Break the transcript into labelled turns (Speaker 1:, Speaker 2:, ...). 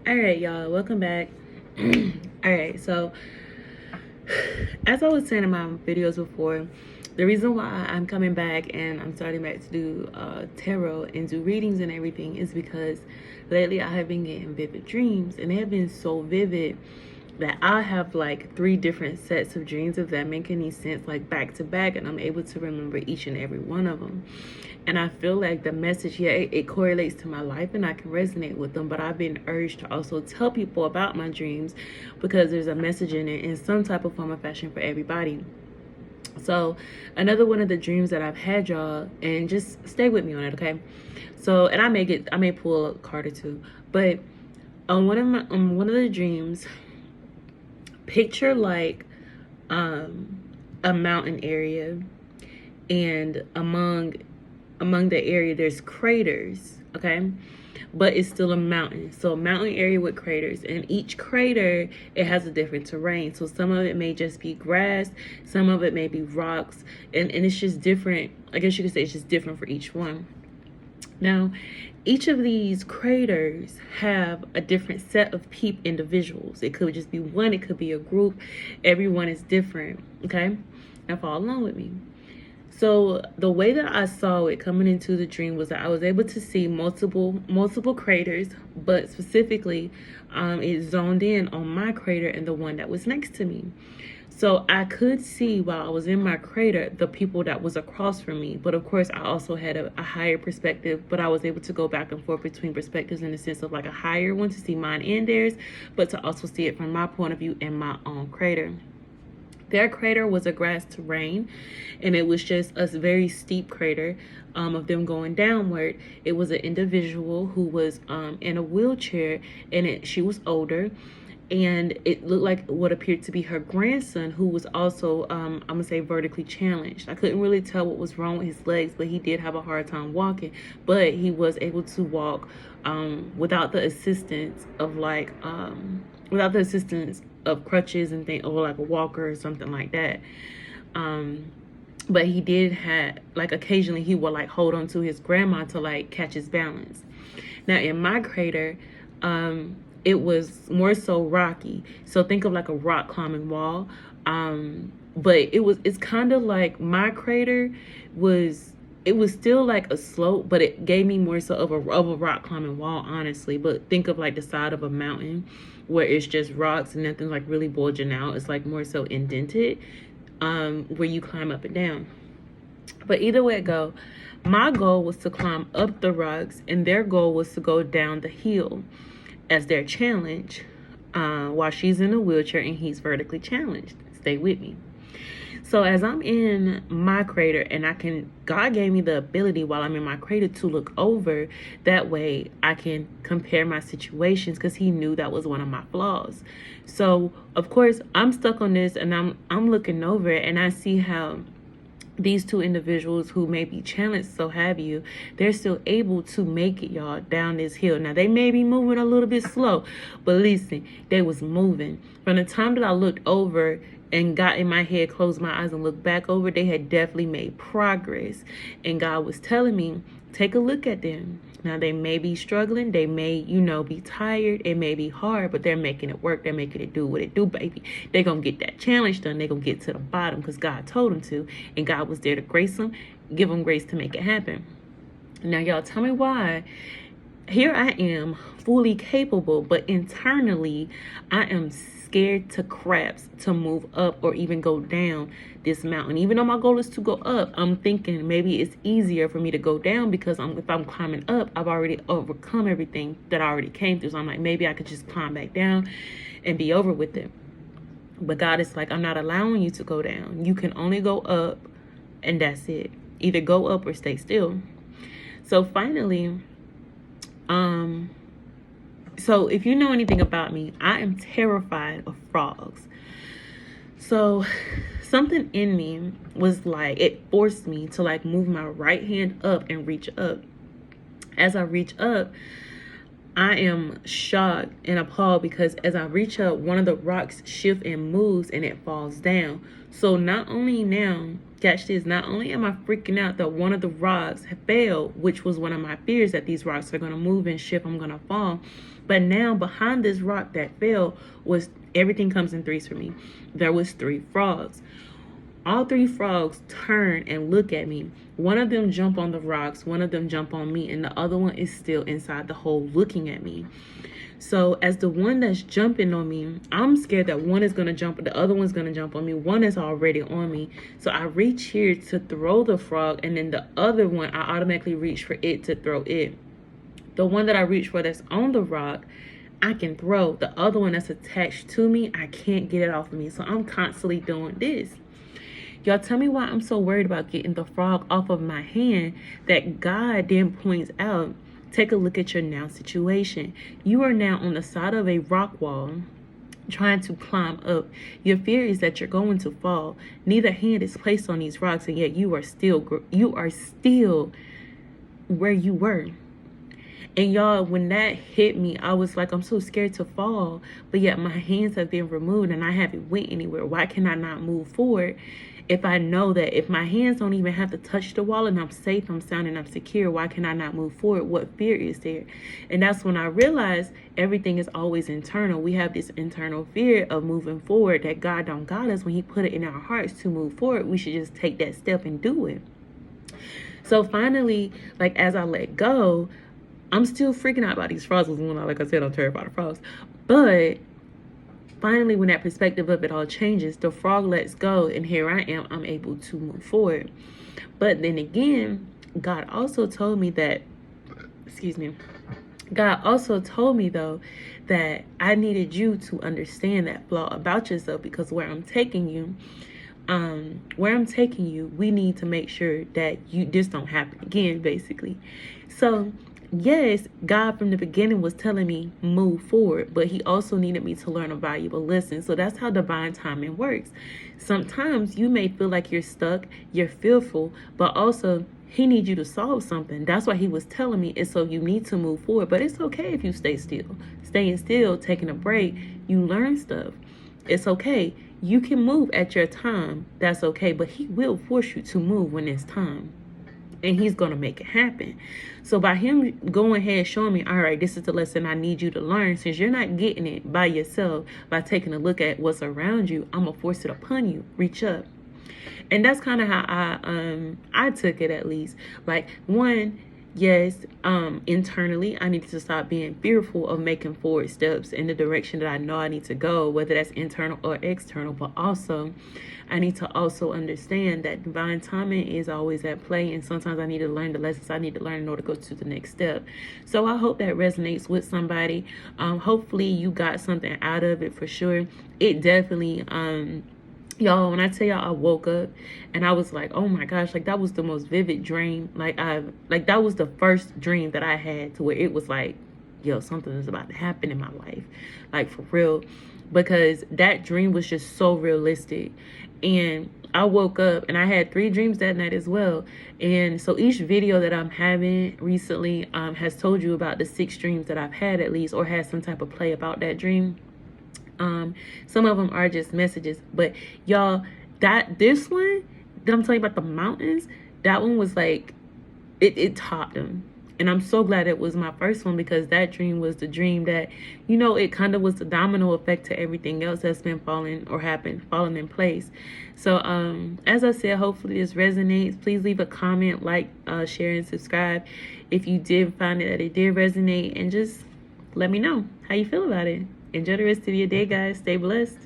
Speaker 1: All right, y'all, welcome back. All right, so as I was saying in my videos before, the reason why I'm coming back and I'm starting back to do tarot and do readings and everything is because lately I have been getting vivid dreams, and they have been so vivid that I have like 3 different sets of dreams, if that make any sense, like back to back, and I'm able to remember each and every one of them. And I feel like the message, yeah, it correlates to my life and I can resonate with them, but I've been urged to also tell people about my dreams because there's a message in it in some type of form or fashion for everybody. So another one of the dreams that I've had, y'all, and just stay with me on it, okay? So, and I may pull a card or two, but on one of the dreams, picture like a mountain area, and among the area there's craters, okay, but it's still a mountain. So a mountain area with craters, and each crater, it has a different terrain. So some of it may just be grass, some of it may be rocks, and it's just different. I guess you could say it's just different for each one. Now, each of these craters have a different set of individuals. It could just be one, it could be a group. Everyone is different, okay? Now follow along with me. So the way that I saw it coming into the dream was that I was able to see multiple craters, but specifically it zoned in on my crater and the one that was next to me. So I could see while I was in my crater the people that was across from me. But of course, I also had a higher perspective, but I was able to go back and forth between perspectives in the sense of like a higher one to see mine and theirs, but to also see it from my point of view in my own crater. Their crater was a grass terrain, and it was just a very steep crater of them going downward. It was an individual who was in a wheelchair, and she was older, and it looked like what appeared to be her grandson, who was also I'm gonna say vertically challenged. I couldn't really tell what was wrong with his legs, but he did have a hard time walking, but he was able to walk without the assistance of crutches and things, or like a walker or something like that. But he did have, like, occasionally he would like hold on to his grandma to like catch his balance. Now in my crater, it was more so rocky. So think of like a rock climbing wall. But it's kind of like my crater it was still like a slope, but it gave me more so of a rock climbing wall, honestly. But think of like the side of a mountain where it's just rocks and nothing's like really bulging out. It's like more so indented, where you climb up and down. But either way it go, my goal was to climb up the rocks, and their goal was to go down the hill as their challenge, while she's in a wheelchair and he's vertically challenged. Stay with me. So as I'm in my crater, and God gave me the ability while I'm in my crater to look over. That way I can compare my situations, because he knew that was one of my flaws. So of course I'm stuck on this, and I'm looking over it, and I see how these 2 individuals who may be challenged, so have you, they're still able to make it, y'all, down this hill. Now they may be moving a little bit slow, but listen, they was moving. From the time that I looked over and got in my head, closed my eyes and looked back over, they had definitely made progress. And God was telling me, take a look at them. Now they may be struggling, they may, be tired, it may be hard, but they're making it work, they're making it do what it do, baby. They're gonna get that challenge done, they're gonna get to the bottom, because God told them to, and God was there to grace them, give them grace to make it happen. Now y'all, tell me why here I am, fully capable, but internally I am scared to craps to move up or even go down this mountain. Even though my goal is to go up, I'm thinking maybe it's easier for me to go down, because if I'm climbing up, I've already overcome everything that I already came through. So I'm like, maybe I could just climb back down and be over with it. But God is like, I'm not allowing you to go down. You can only go up, and that's it. Either go up or stay still. So finally, so if you know anything about me, I am terrified of frogs. So something in me was like, it forced me to like move my right hand up and reach up. As I reach up, I am shocked and appalled, because as I reach up, one of the rocks shifts and moves, and it falls down. So not only now catch this, not only am I freaking out that one of the rocks fell, which was one of my fears, that these rocks are going to move and shift, I'm going to fall, but now behind this rock that fell was, everything comes in threes for me, there was 3 frogs. All 3 frogs turn and look at me. One of them jump on the rocks, one of them jump on me, and the other one is still inside the hole looking at me. So as the one that's jumping on me, I'm scared that one is going to jump, the other one's going to jump on me. One is already on me. So I reach here to throw the frog, and then the other one, I automatically reach for it to throw it. The one that I reach for that's on the rock, I can throw. The other one that's attached to me, I can't get it off of me. So I'm constantly doing this. Y'all, tell me why I'm so worried about getting the frog off of my hand, that God then points out, take a look at your now situation. You are now on the side of a rock wall trying to climb up. Your fear is that you're going to fall. Neither hand is placed on these rocks, and yet you are still where you were. And y'all, when that hit me, I was like, I'm so scared to fall, but yet my hands have been removed and I haven't went anywhere. Why can I not move forward? If I know that if my hands don't even have to touch the wall and I'm safe, I'm sound, and I'm secure, why can I not move forward? What fear is there? And that's when I realized everything is always internal. We have this internal fear of moving forward that God don't got us. When he put it in our hearts to move forward, we should just take that step and do it. So finally, like as I let go, I'm still freaking out about these frogs. Like I said, I'm terrified of frogs. But finally, when that perspective of it all changes, the frog lets go, and here I am, I'm able to move forward. But then again, God also told me that, God also told me though, that I needed you to understand that flaw about yourself, because where I'm taking you, we need to make sure that this don't happen again, basically. So yes, God from the beginning was telling me move forward, but he also needed me to learn a valuable lesson. So that's how divine timing works. Sometimes you may feel like you're stuck, you're fearful, but also he needs you to solve something. That's why he was telling me it's so you need to move forward. But it's okay if you stay still. Staying still, taking a break, you learn stuff. It's okay. You can move at your time. That's okay. But he will force you to move when it's time. And he's going to make it happen. So by him going ahead showing me, all right, this is the lesson I need you to learn. Since you're not getting it by yourself, by taking a look at what's around you, I'm going to force it upon you. Reach up. And that's kind of how I took it, at least. Like, one, yes, internally, I need to stop being fearful of making forward steps in the direction that I know I need to go, whether that's internal or external. But also, I need to also understand that divine timing is always at play, and sometimes I need to learn the lessons I need to learn in order to go to the next step. So I hope that resonates with somebody. Hopefully you got something out of it for sure. It definitely, y'all, when I tell y'all I woke up and I was like, oh my gosh, like that was the most vivid dream. Like that was the first dream that I had to where it was like, yo, something is about to happen in my life. Like for real. Because that dream was just so realistic. And I woke up and I had 3 dreams that night as well. And so each video that I'm having recently has told you about the 6 dreams that I've had, at least, or had some type of play about that dream. Some of them are just messages, but y'all, this one that I'm telling you about, the mountains, that one was like, it topped them. And I'm so glad it was my first one, because that dream was the dream that, you know, it kind of was the domino effect to everything else that's been falling in place. So, as I said, hopefully this resonates. Please leave a comment, like, share, and subscribe if you did find that it did resonate, and just let me know how you feel about it. Enjoy the rest of your day, guys. Stay blessed.